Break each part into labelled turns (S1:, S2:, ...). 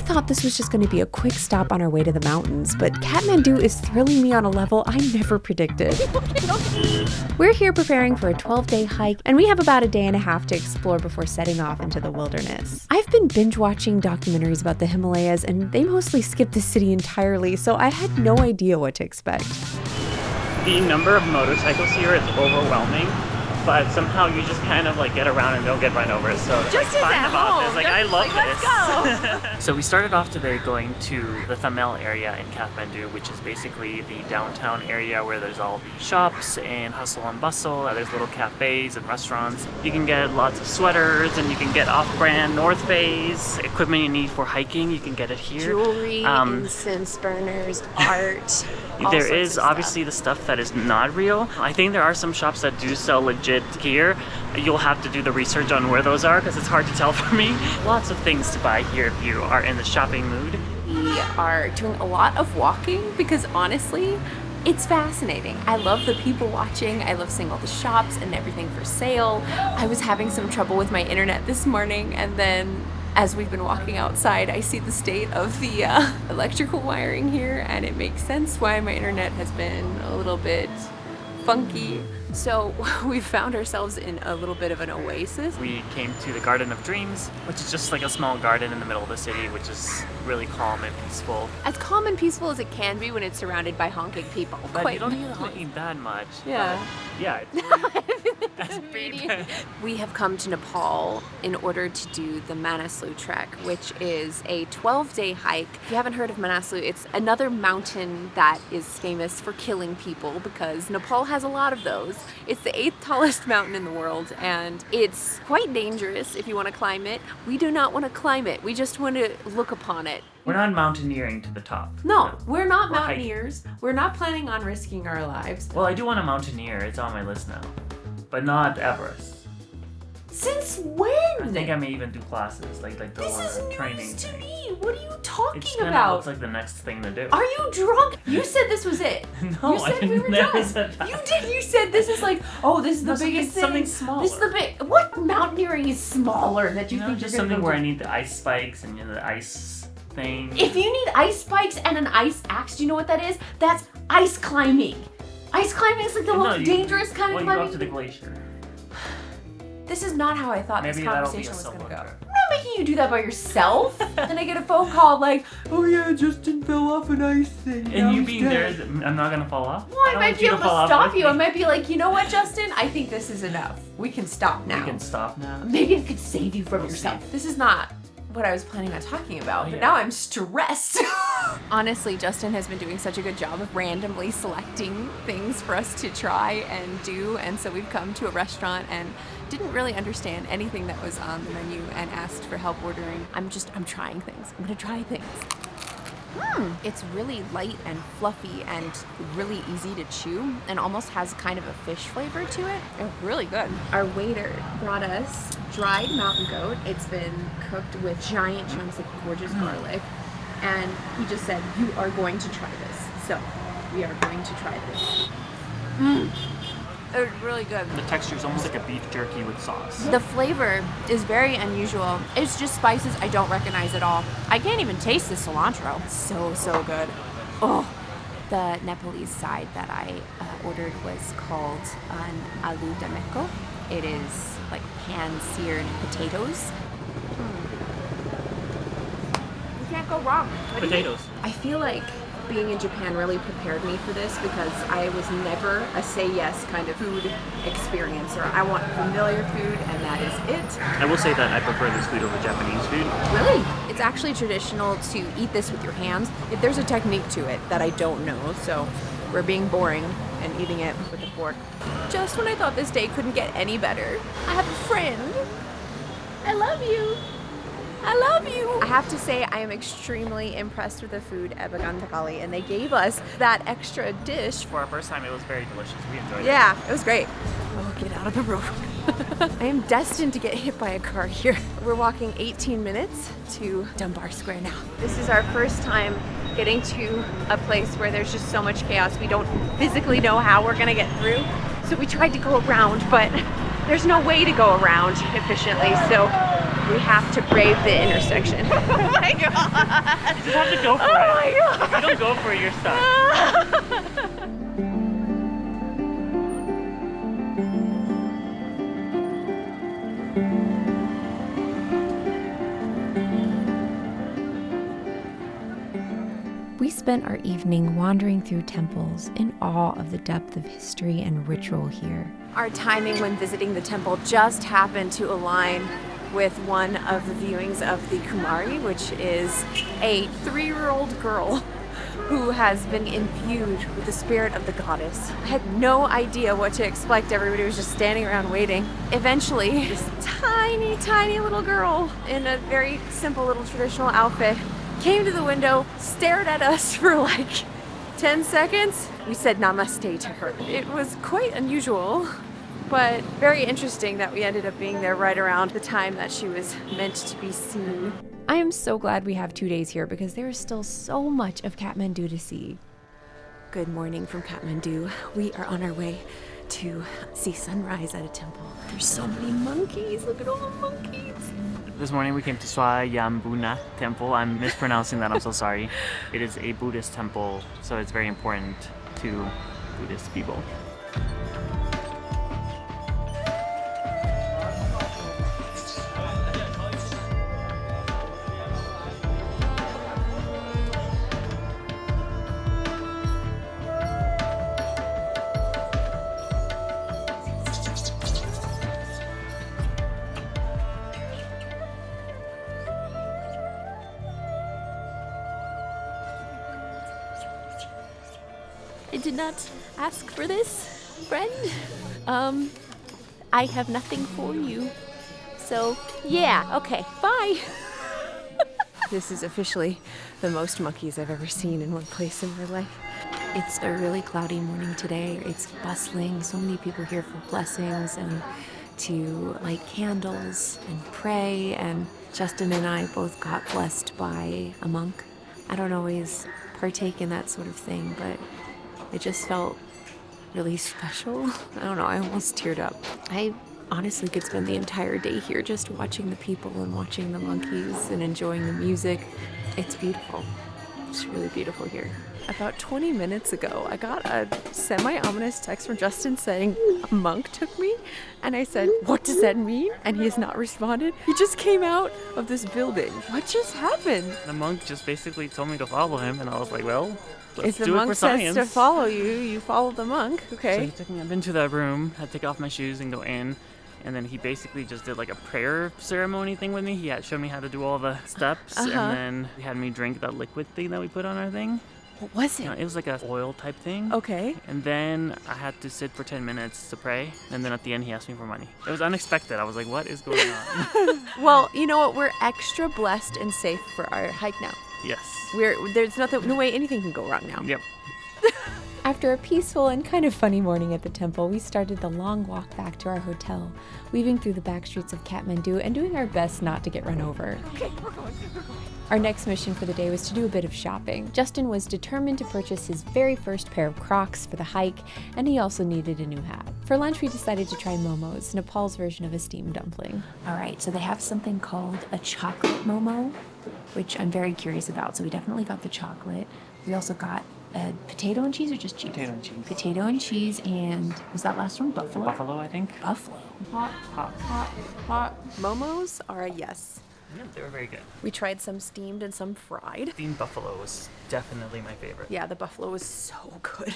S1: thought this was just going to be a quick stop on our way to the mountains, but Kathmandu is thrilling me on a level I never predicted. We're here preparing for a 12-day hike, and we have about a day and a half to explore before setting off into the wilderness. I've been binge-watching documentaries about the Himalayas, and they mostly skip the city entirely, so I had no idea what to expect.
S2: The number of motorcycles here is overwhelming, but somehow you just kind of like get around and don't get run over. So it's
S3: just
S2: like fun about this. Like I love
S3: this.
S2: Let's go. So we started off today going to the Thamel area in Kathmandu, which is basically the downtown area where there's all the shops and hustle and bustle. There's little cafes and restaurants. You can get lots of sweaters, and you can get off-brand North Face equipment you need for hiking. You can get it here.
S3: Jewelry, incense burners, art.
S2: There is obviously the stuff that is not real. I think there are some shops that do sell legit gear. You'll have to do the research on where those are because it's hard to tell for me. Lots of things to buy here if you are in the shopping mood.
S3: We are doing a lot of walking because honestly, it's fascinating. I love the people watching. I love seeing all the shops and everything for sale. I was having some trouble with my internet this morning, and then as we've been walking outside, I see the state of the electrical wiring here, and it makes sense why my internet has been a little bit funky. So we found ourselves in a little bit of an oasis.
S2: We came to the Garden of Dreams, which is just like a small garden in the middle of the city, which is really calm and peaceful.
S3: As calm and peaceful as it can be when it's surrounded by honking people.
S2: But you don't need the honking that much.
S3: Yeah.
S2: Yeah, it's really
S3: We have come to Nepal in order to do the Manaslu trek, which is a 12-day hike. If you haven't heard of Manaslu, it's another mountain that is famous for killing people because Nepal has a lot of those. It's the 8th tallest mountain in the world, and it's quite dangerous if you want to climb it. We do not want to climb it. We just want to look upon it.
S2: We're not mountaineering to the top.
S3: No, we're not mountaineers.
S2: Hiking.
S3: We're not planning on risking our lives.
S2: Well, I do want to mountaineer. It's on my list now. But not Everest.
S3: Since when?
S2: I think I may even do classes, like the
S3: this is
S2: training
S3: news to
S2: thing.
S3: me. What are you talking
S2: It kind of
S3: about?
S2: looks like the next thing to do.
S3: Are you drunk? You said this was it.
S2: No,
S3: you said
S2: I
S3: we were
S2: never
S3: done.
S2: said that.
S3: You did. You said this is like, oh, this is the biggest thing.
S2: Something smaller.
S3: This is the big. What mountaineering is smaller that you think
S2: just
S3: you're gonna
S2: something
S3: go
S2: where
S3: do?
S2: I need the ice spikes and the ice thing.
S3: If you need ice spikes and an ice axe, do you know what that is? That's ice climbing. Ice climbing is like the most dangerous kind of climbing.
S2: Well, you go up to the glacier.
S3: This is not how I thought
S2: Maybe
S3: this conversation was going to go.
S2: trip.
S3: I'm not making you do that by yourself. Then I get a phone call like, oh yeah, Justin fell off an ice thing.
S2: And you being there, I'm not going to fall off?
S3: Well, I might be able to stop you. I might be like, you know what, Justin? I think this is enough. We can stop now.
S2: We can stop now?
S3: Maybe I could save you from yourself. This is not what I was planning on talking about, but now I'm stressed. Honestly, Justin has been doing such a good job of randomly selecting things for us to try and do, and so we've come to a restaurant and didn't really understand anything that was on the menu and asked for help ordering. I'm trying things. I'm gonna try things. It's really light and fluffy and really easy to chew and almost has kind of a fish flavor to it. It's really good. Our waiter brought us dried mountain goat. It's been cooked with giant chunks of gorgeous garlic. And he just said, you are going to try this. So we are going to try this. It's really good.
S2: The texture is almost like a beef jerky with sauce.
S3: The flavor is very unusual. It's just spices I don't recognize at all. I can't even taste the cilantro. So good. Oh, the Nepalese side that I ordered was called an aloo dameko. It is like pan-seared potatoes. You can't go wrong.
S2: Potatoes.
S3: I feel like being in Japan really prepared me for this because I was never a say yes kind of food experiencer. I want familiar food and that is it.
S2: I will say that I prefer this food over Japanese food.
S3: Really? It's actually traditional to eat this with your hands. There's a technique to it that I don't know, so we're being boring and eating it with a fork. Just when I thought this day couldn't get any better, I have a friend. I love you. I love you. I have to say I am extremely impressed with the food at Bagaan Thakali, and they gave us that extra dish.
S2: For our first time, it was very delicious. We enjoyed it.
S3: Yeah, it was great. Oh, get out of the road. I am destined to get hit by a car here. We're walking 18 minutes to Durbar Square now. This is our first time getting to a place where there's just so much chaos. We don't physically know how we're gonna get through. So we tried to go around, but there's no way to go around efficiently. So we have to brave the intersection. Oh my God.
S2: just have to go for it.
S3: Oh my God.
S2: If you don't go for it, you're stuck.
S1: We spent our evening wandering through temples in awe of the depth of history and ritual here.
S3: Our timing when visiting the temple just happened to align with one of the viewings of the Kumari, which is a 3-year-old girl who has been imbued with the spirit of the goddess. I had no idea what to expect. Everybody was just standing around waiting. Eventually, this tiny, tiny little girl in a very simple little traditional outfit came to the window, stared at us for like 10 seconds. We said namaste to her. It was quite unusual, but very interesting that we ended up being there right around the time that she was meant to be seen.
S1: I am so glad we have 2 days here because there is still so much of Kathmandu to see.
S3: Good morning from Kathmandu. We are on our way to see sunrise at a temple. There's so many monkeys. Look at all the monkeys.
S2: This morning we came to Swayambhunath Temple. I'm mispronouncing that, I'm so sorry. It is a Buddhist temple, so it's very important to Buddhist people.
S4: I did not ask for this, friend. I have nothing for you. So, yeah, okay, bye.
S3: This is officially the most monkeys I've ever seen in one place in my life. It's a really cloudy morning today. It's bustling. So many people here for blessings and to light candles and pray. And Justin and I both got blessed by a monk. I don't always partake in that sort of thing, but it just felt really special. I don't know, I almost teared up. I honestly could spend the entire day here just watching the people and watching the monkeys and enjoying the music. It's beautiful. It's really beautiful here. About 20 minutes ago, I got a semi-ominous text from Justin saying, a monk took me. And I said, what does that mean? And he has not responded. He just came out of this building. What just happened?
S2: The monk just basically told me to follow him, and I was like, well, let's
S3: If the
S2: do it
S3: monk
S2: for
S3: says
S2: science.
S3: to follow you, you follow the monk.
S2: So
S3: Okay.
S2: he took me up into that room, had to take off my shoes and go in. And then he basically just did like a prayer ceremony thing with me. He had showed me how to do all the steps, and then he had me drink that liquid thing that we put on our thing.
S3: What was it?
S2: You know, it was like a oil type thing.
S3: Okay.
S2: And then I had to sit for 10 minutes to pray. And then at the end, he asked me for money. It was unexpected. I was like, what is going on?
S3: Well, you know what? We're extra blessed and safe for our hike now.
S2: Yes.
S3: There's no way anything can go wrong now.
S2: Yep.
S1: After a peaceful and kind of funny morning at the temple, we started the long walk back to our hotel, weaving through the back streets of Kathmandu and doing our best not to get run over.
S3: Okay, we're going.
S1: Our next mission for the day was to do a bit of shopping. Justin was determined to purchase his very first pair of Crocs for the hike, and he also needed a new hat. For lunch, we decided to try Momo's, Nepal's version of a steamed dumpling.
S5: All right, so they have something called a chocolate Momo, which I'm very curious about. So we definitely got the chocolate. We also got potato and cheese or just cheese?
S2: Potato and cheese.
S5: Potato and cheese, and was that last one buffalo?
S2: Buffalo, I think.
S5: Buffalo.
S3: Hot Momos are a yes.
S2: Yeah, they were very good.
S3: We tried some steamed and some fried.
S2: Steamed buffalo was definitely my favorite.
S3: Yeah, the buffalo was so good.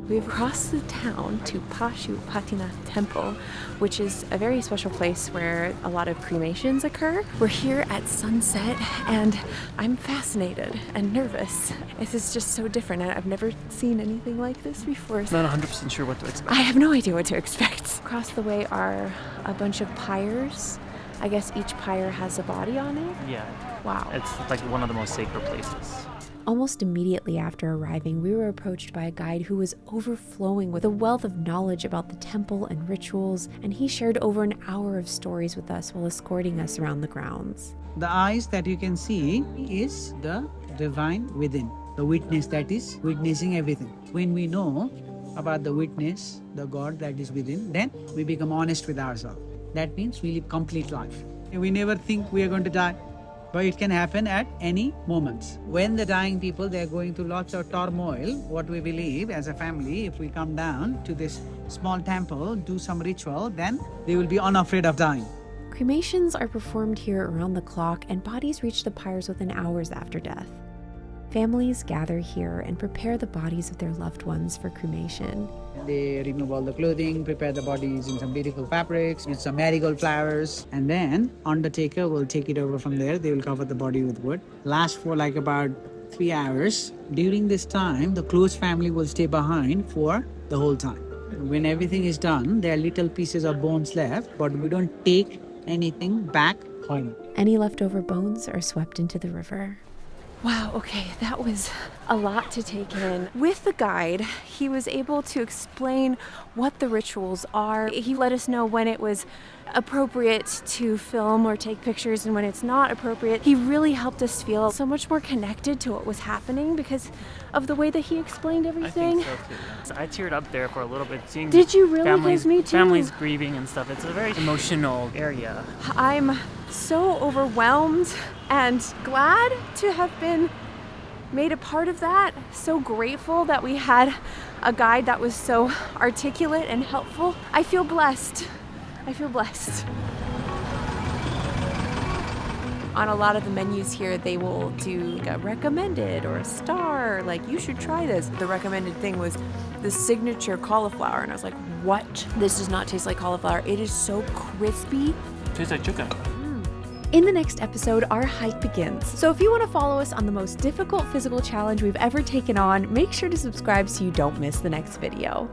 S3: We've crossed the town to Pashupatinath Temple, which is a very special place where a lot of cremations occur. We're here at sunset, and I'm fascinated and nervous. This is just so different. I've never seen anything like this before.
S2: Not 100% sure what to expect.
S3: I have no idea what to expect. Across the way are a bunch of pyres. I guess each pyre has a body on it.
S2: Yeah.
S3: Wow.
S2: It's like one of the most sacred places.
S1: Almost immediately after arriving, we were approached by a guide who was overflowing with a wealth of knowledge about the temple and rituals, and he shared over an hour of stories with us while escorting us around the grounds.
S6: The eyes that you can see is the divine within, the witness that is witnessing everything. When we know about the witness, the God that is within, then we become honest with ourselves. That means we live complete life. We never think we are going to die, but it can happen at any moment. When the dying people, they are going through lots of turmoil, what we believe as a family, if we come down to this small temple, do some ritual, then they will be unafraid of dying.
S1: Cremations are performed here around the clock, and bodies reach the pyres within hours after death. Families gather here and prepare the bodies of their loved ones for cremation.
S6: They remove all the clothing, prepare the body using some beautiful fabrics, with some marigold flowers, and then undertaker will take it over from there. They will cover the body with wood. Last for like about 3 hours. During this time, the close family will stay behind for the whole time. When everything is done, there are little pieces of bones left, but we don't take anything back home.
S1: Any leftover bones are swept into the river.
S3: Wow, okay, that was a lot to take in. With the guide, he was able to explain what the rituals are. He let us know when it was appropriate to film or take pictures and when it's not appropriate. He really helped us feel so much more connected to what was happening because of the way that he explained everything.
S2: I think so too. I teared up there for a little bit seeing
S3: Did you really? Because me too.
S2: Families grieving and stuff. It's a very emotional area.
S3: I'm so overwhelmed and glad to have been made a part of that. So grateful that we had a guide that was so articulate and helpful. I feel blessed. I feel blessed. On a lot of the menus here, they will do like a recommended or a star, like you should try this. The recommended thing was the signature cauliflower, and I was like, what? This does not taste like cauliflower. It is so crispy.
S2: Tastes like chicken.
S1: In the next episode, our hike begins. So if you want to follow us on the most difficult physical challenge we've ever taken on, make sure to subscribe so you don't miss the next video.